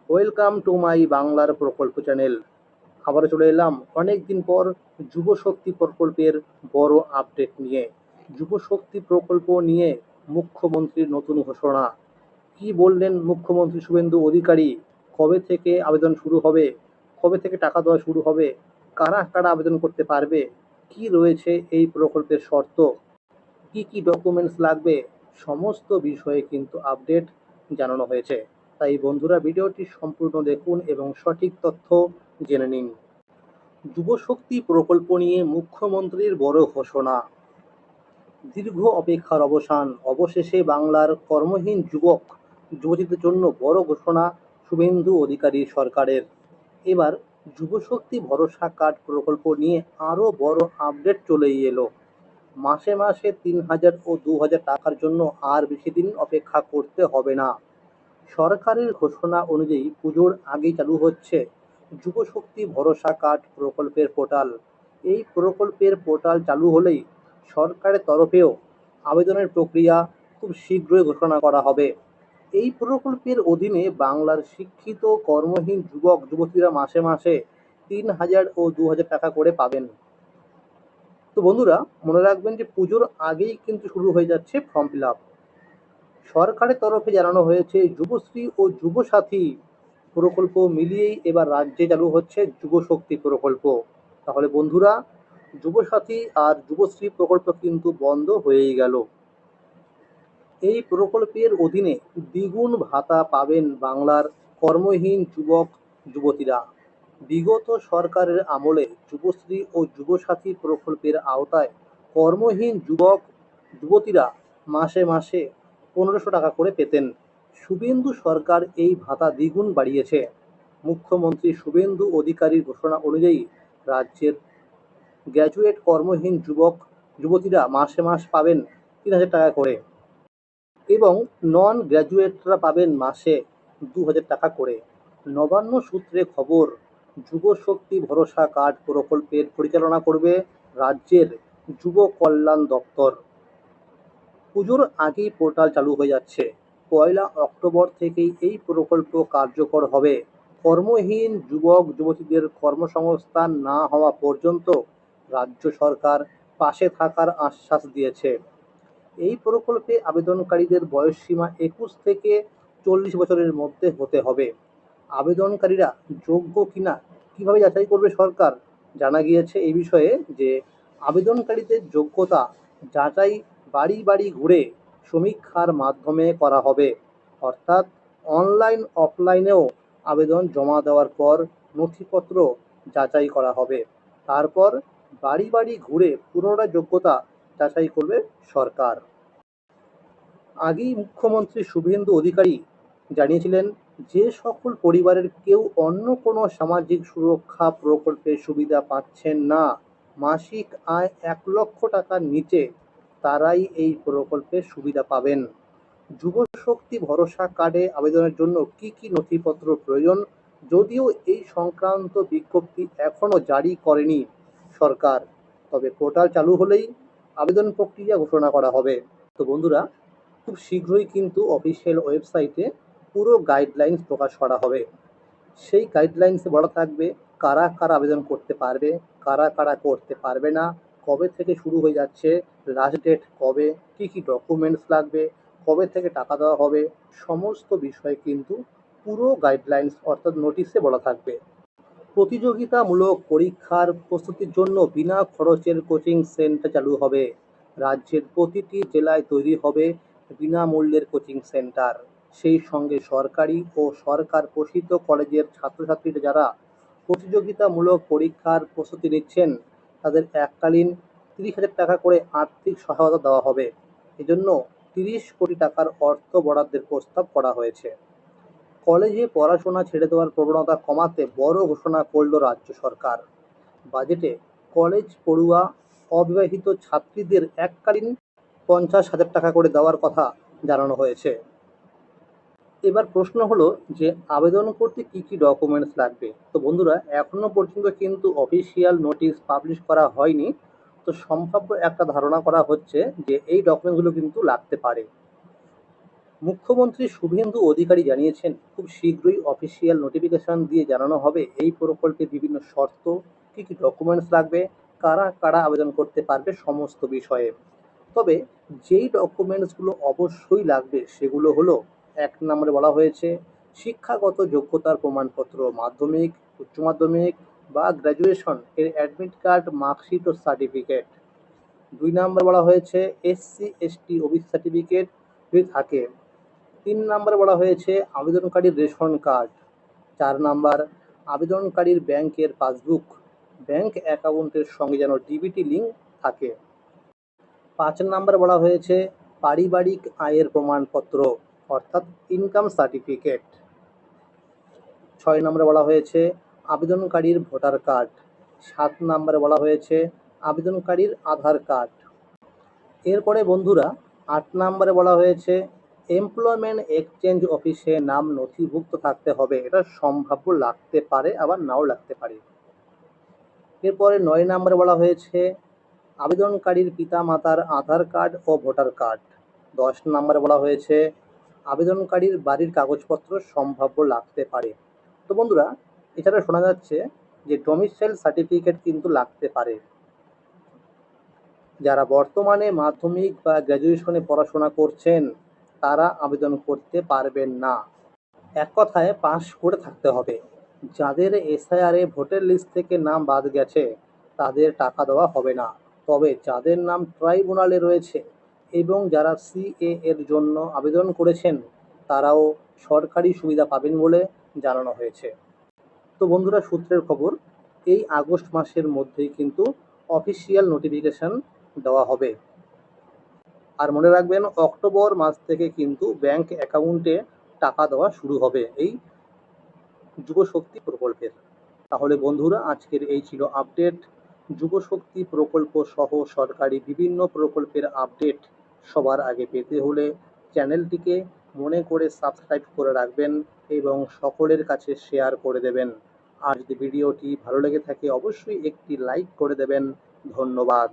Welcome to my বাংলার প্রকল্প channel. আবারও চলে এলাম অনেক দিন পর যুব শক্তি প্রকল্পের বড় আপডেট নিয়ে। যুব শক্তি প্রকল্প নিয়ে মুখ্যমন্ত্রীর নতুন ঘোষণা। কি বললেন মুখ্যমন্ত্রী শুভেন্দু অধিকারী? কবে থেকে আবেদন শুরু হবে? কবে থেকে টাকা দেওয়া শুরু হবে? কারা কারা আবেদন করতে পারবে? কি রয়েছে এই প্রকল্পের শর্ত? কি কি ডকুমেন্টস লাগবে? সমস্ত বিষয়ে কিন্তু আপডেট জানানো হয়েছে। তাই বন্ধুরা, ভিডিওটি সম্পূর্ণ দেখুন এবং সঠিক তথ্য জেনে নিন। যুব শক্তি প্রকল্প নিয়ে মুখ্যমন্ত্রীর বড় ঘোষণা। দীর্ঘ অপেক্ষার অবসান, অবশেষে বাংলার কর্মহীন যুবক যুবতীদের জন্য বড় ঘোষণা শুভেন্দু অধিকারী সরকারের। এবার যুবশক্তি ভরসা কার্ড প্রকল্প নিয়ে আরও বড় আপডেট চলেই এলো। মাসে মাসে ৩,০০০ ও ২,০০০ টাকার জন্য আর বেশি দিন অপেক্ষা করতে হবে না। সরকারের ঘোষণা অনুযায়ী পুজোর আগেই চালু হচ্ছে যুবশক্তি ভরসা কার্ড প্রকল্পের পোর্টাল। এই প্রকল্পের পোর্টাল চালু হলেই সরকারের তরফেও আবেদনের প্রক্রিয়া খুব শীঘ্রই ঘোষণা করা হবে। এই প্রকল্পের অধীনে বাংলার শিক্ষিত কর্মহীন যুবক যুবতীরা মাসে মাসে ৩,০০০ ও ২,০০০ টাকা করে পাবেন। তো বন্ধুরা, মনে রাখবেন যে পুজোর আগেই কিন্তু শুরু হয়ে যাচ্ছে ফর্ম ফিল আপ। সরকারের তরফে জানানো হয়েছে যুবশ্রী ও যুবসাথী প্রকল্প মিলিয়েই এবার রাজ্যে চালু হচ্ছে যুবশক্তি প্রকল্প। তাহলে বন্ধুরা, যুবসাথী আর যুবশ্রী প্রকল্প কিন্তু বন্ধ হয়েই গেল। এই প্রকল্পের অধীনে দ্বিগুণ ভাতা পাবেন বাংলার কর্মহীন যুবক যুবতীরা। বিগত সরকারের আমলে যুবশ্রী ও যুবসাথী প্রকল্পের আওতায় কর্মহীন যুবক যুবতীরা মাসে মাসে ১৫০০ টাকা করে পেতেন। শুভেন্দু সরকার এই ভাতা দ্বিগুণ বাড়িয়েছে। মুখ্যমন্ত্রী শুভেন্দু অধিকারীর ঘোষণা অনুযায়ী রাজ্যের গ্র্যাজুয়েট কর্মহীন যুবক যুবতীরা মাসে মাস পাবেন ৩,০০০ টাকা করে এবং নন গ্র্যাজুয়েটরা পাবেন মাসে ২,০০০ টাকা করে। নবান্ন সূত্রে খবর, যুবশক্তি ভরসা কার্ড প্রকল্পের পরিচালনা করবে রাজ্যের যুব কল্যাণ দপ্তর। পুজোর আগেই পোর্টাল চালু হয়ে যাচ্ছে। ১লা অক্টোবর থেকেই এই প্রকল্প কার্যকর হবে। কর্মহীন যুবক যুবতীদের কর্মসংস্থান না হওয়া পর্যন্ত রাজ্য সরকার পাশে থাকার আশ্বাস দিয়েছে। এই প্রকল্পে আবেদনকারীদের বয়সসীমা ২১ থেকে ৪০ বছরের মধ্যে হতে হবে। আবেদনকারীরা যোগ্য কিনা কিভাবে যাচাই করবে সরকার? জানা গিয়েছে এই বিষয়ে যে আবেদনকারীদের যোগ্যতা যাচাই বাড়ি বাড়ি ঘুরে সমীক্ষার মাধ্যমে করা হবে। অর্থাৎ অনলাইন অফলাইনেও আবেদন জমা দেওয়ার পর নথিপত্র যাচাই করা হবে। তারপর বাড়ি বাড়ি ঘুরে পুনরায় যোগ্যতা যাচাই করবে সরকার। আগেই মুখ্যমন্ত্রী শুভেন্দু অধিকারী জানিয়েছিলেন, যে সকল পরিবারের কেউ অন্য কোনো সামাজিক সুরক্ষা প্রকল্পের সুবিধা পাচ্ছেন না, মাসিক আয় ১,০০,০০০ টাকার নিচে, তারাই এই প্রকল্পের সুবিধা পাবেন। যুবশক্তি ভরসা কার্ডে আবেদনের জন্য কি কি নথিপত্র প্রয়োজন? যদিও এই সংক্রান্ত বিজ্ঞপ্তি এখনও জারি করেনি সরকার, তবে পোর্টাল চালু হলেই আবেদন প্রক্রিয়া ঘোষণা করা হবে। তো বন্ধুরা, খুব শীঘ্রই কিন্তু অফিসিয়াল ওয়েবসাইটে পুরো গাইডলাইন্স প্রকাশ করা হবে। সেই গাইডলাইন্সে বলা থাকবে কারা কারা আবেদন করতে পারবে, কারা কারা করতে পারবে না, কবে থেকে শুরু হয়ে যাচ্ছে, লাস্ট ডেট কবে, কী কী ডকুমেন্টস লাগবে, কবে থেকে টাকা দেওয়া হবে, সমস্ত বিষয় কিন্তু পুরো গাইডলাইন্স অর্থাৎ নোটিশে বলা থাকবে। প্রতিযোগিতামূলক পরীক্ষার প্রস্তুতির জন্য বিনা খরচের কোচিং সেন্টার চালু হবে। রাজ্যের প্রতিটি জেলায় তৈরি হবে বিনামূল্যের কোচিং সেন্টার। সেই সঙ্গে সরকারি ও সরকার পোষিত কলেজের ছাত্রছাত্রীরা যারা প্রতিযোগিতামূলক পরীক্ষার প্রস্তুতি নিচ্ছেন, তাদের এককালীন ৩০,০০০ টাকা করে আর্থিক সহায়তা দেওয়া হবে। এজন্য ৩০ কোটি টাকার অর্থ বরাদ্দের প্রস্তাব করা হয়েছে। কলেজে পড়াশোনা ছেড়ে দেওয়ার প্রবণতা কমাতে বড় ঘোষণা করল রাজ্য সরকার। বাজেটে কলেজ পড়ুয়া অবিবাহিত ছাত্রীদের এককালীন ৫০,০০০ টাকা করে দেওয়ার কথা জানানো হয়েছে। এবার প্রশ্ন হলো যে আবেদন করতে কি কি ডকুমেন্টস লাগবে। তো বন্ধুরা, এখনো পর্যন্ত কিন্তু অফিসিয়াল নোটিশ পাবলিশ করা হয়নি। তো সম্ভাব্য একটা ধারণা করা হচ্ছে যে এই ডকুমেন্টসগুলো কিন্তু লাগতে পারে। মুখ্যমন্ত্রী শুভেন্দু অধিকারী জানিয়েছেন, খুব শীঘ্রই অফিসিয়াল নোটিফিকেশন দিয়ে জানানো হবে এই প্রকল্পের বিভিন্ন শর্ত, কী কী ডকুমেন্টস লাগবে, কারা কারা আবেদন করতে পারবে সমস্ত বিষয়ে। তবে যেই ডকুমেন্টসগুলো অবশ্যই লাগবে সেগুলো হলো, ১ নম্বরে বলা হয়েছে শিক্ষাগত যোগ্যতার প্রমাণপত্র, মাধ্যমিক, উচ্চ মাধ্যমিক বা গ্র্যাজুয়েশন এর অ্যাডমিট কার্ড, মার্কশিট ও সার্টিফিকেট। ২ নম্বরে বলা হয়েছে SC/ST ওবিসি সার্টিফিকেট যদি থাকে। ৩ নম্বরে বলা হয়েছে আবেদনকারীর রেশন কার্ড। ৪ নাম্বার আবেদনকারীর ব্যাংকের পাসবুক, ব্যাংক অ্যাকাউন্টের সঙ্গে যেন ডিবিটি লিঙ্ক থাকে। ৫ নম্বরে বলা হয়েছে পারিবারিক আয়ের প্রমাণপত্র অর্থাৎ ইনকাম সার্টিফিকেট। ৬ নম্বরে বলা হয়েছে আবেদনকারীর ভোটার কার্ড। ৭ নম্বরে বলা হয়েছে আবেদনকারীর আধার কার্ড। এরপরে বন্ধুরা ৮ নম্বরে বলা হয়েছে এমপ্লয়মেন্ট এক্সচেঞ্জ অফিসে নাম নথিভুক্ত থাকতে হবে। এটা সম্ভাব্য লাগতে পারে, আবার নাও লাগতে পারে। এরপরে ৯ নম্বরে বলা হয়েছে আবেদনকারীর পিতামাতার আধার কার্ড ও ভোটার কার্ড। ১০ নম্বরে বলা হয়েছে আবেদনকারীর বাড়ির কাগজপত্র সম্ভাব্য লাগতে পারে। তো বন্ধুরা, এছাড়া শোনা যাচ্ছে যে ডোমিসাইল সার্টিফিকেট কিন্তু লাগতে পারে। যারা বর্তমানে মাধ্যমিক বা গ্র্যাজুয়েশনে পড়াশোনা করছেন তারা আবেদন করতে পারবেন না। এক কথায় পাস করে থাকতে হবে। যাদের এসআইআরে ভোটার লিস্ট থেকে নাম বাদ গেছে তাদের টাকা দেওয়া হবে না। তবে যাদের নাম ট্রাইব্যুনালে রয়েছে এবং যারা সিএ এর জন্য আবেদন করেছেন তারাও সরকারি সুবিধা পাবেন বলে জানানো হয়েছে। তো বন্ধুরা, সূত্রের খবর, এই আগস্ট মাসের মধ্যেই কিন্তু অফিসিয়াল নোটিফিকেশন দেওয়া হবে। আর মনে রাখবেন, অক্টোবর মাস থেকে কিন্তু ব্যাংক অ্যাকাউন্টে টাকা দেওয়া শুরু হবে এই যুবশক্তি প্রকল্পের। তাহলে বন্ধুরা, আজকের এই ছিল আপডেট। যুবশক্তি প্রকল্প সহ সরকারি বিভিন্ন প্রকল্পের আপডেট সবার আগে পেতে হলে চ্যানেলটিকে মনে করে সাবস্ক্রাইব করে রাখবেন এবং সকলের কাছে শেয়ার করে দেবেন। আর যদি ভিডিওটি ভালো লেগে থাকে অবশ্যই একটি লাইক করে দেবেন। ধন্যবাদ।